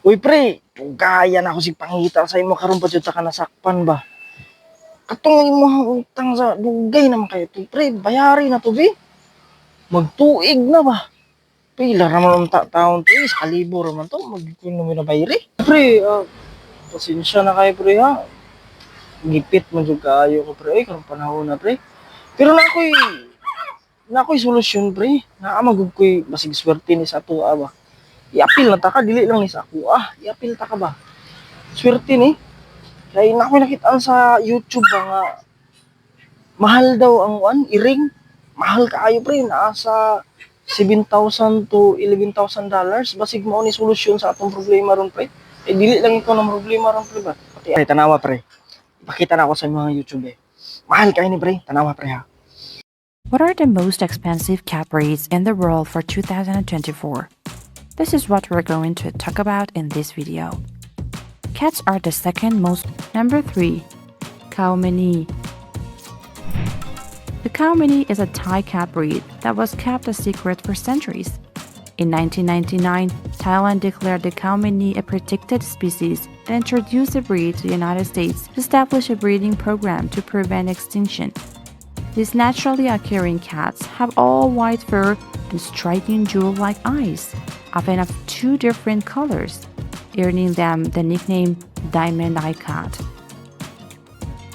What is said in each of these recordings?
Uy pre, gaya na ako si pangita sa imo karon pa jud ta ka nasakpan ba. Katong imong utang sa dugay naman kayo to pre, bayari na to be. Magtuig na ba? Pila raman ang taon to, sa kalibo raman to, magkuno mo na bayri. Pre, pasensya na kayo pre ha. Gipit man jud kaayo ko pre, karong panahon na pre. Pero na ako'y solusyon pre. Naa magud ko'y basig swerte ni sa atoa ba. Iapil na ta ka, dili lang ni sa ako. Iapil ta ka ba. Swerte ni. Kaya na ako'y nakitaan sa YouTube ba nga mahal daw ang iring. Mahal kaayo pre, naa sa 7,000 to 11,000 dollars. Basig mao ni solusyon sa atong problema ron pre. Dili lang ikaw ng problema ron pre ba. Pati ay tanawa pre. Pakita na ako sa mga YouTube eh. Mahal kayo ni pre, tanawa pre ha. What are the most expensive cat breeds in the world for 2024? This is what we're going to talk about in this video. Cats are the second most. Number 3. Khao Mani. The Khao Mani is a Thai cat breed that was kept a secret for centuries. In 1999, Thailand declared the Khao Mani a protected species and introduced the breed to the United States to establish a breeding program to prevent extinction. These naturally occurring cats have all white fur and striking jewel-like eyes, often of 2 different colors, earning them the nickname Diamond Eye Cat.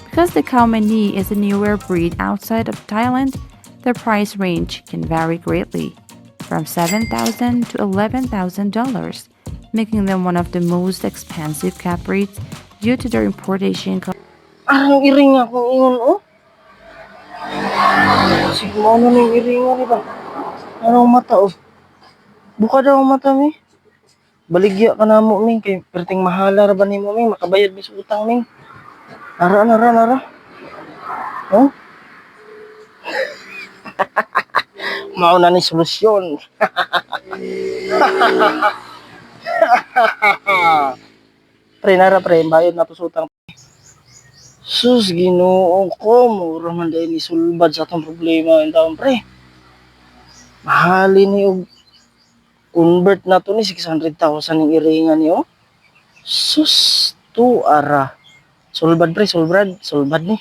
Because the Khao Mani is a newer breed outside of Thailand, the price range can vary greatly, from $7,000 to $11,000, making them one of the most expensive cat breeds due to their importation cost. Ang iring akong ingon oh. Sigmo na ning iring nga ba? Anong mata oh? Buka daw ang mata mi. Baligya ka na mo ming kay perting mahala ra ba nimo ming makabayad mi sa utang ming. Nara. Oh? Mao na ni solusyon. Pre nara pre, bayad na to sa utang. Sus, Ginoo ko, mura man dahil isulbad sa atong problema yung taon pre. Mahalin ni og convert na to ni 600,000 ng iringan niyo. Sus, tu ara. Sulbad pre, sulbad ni.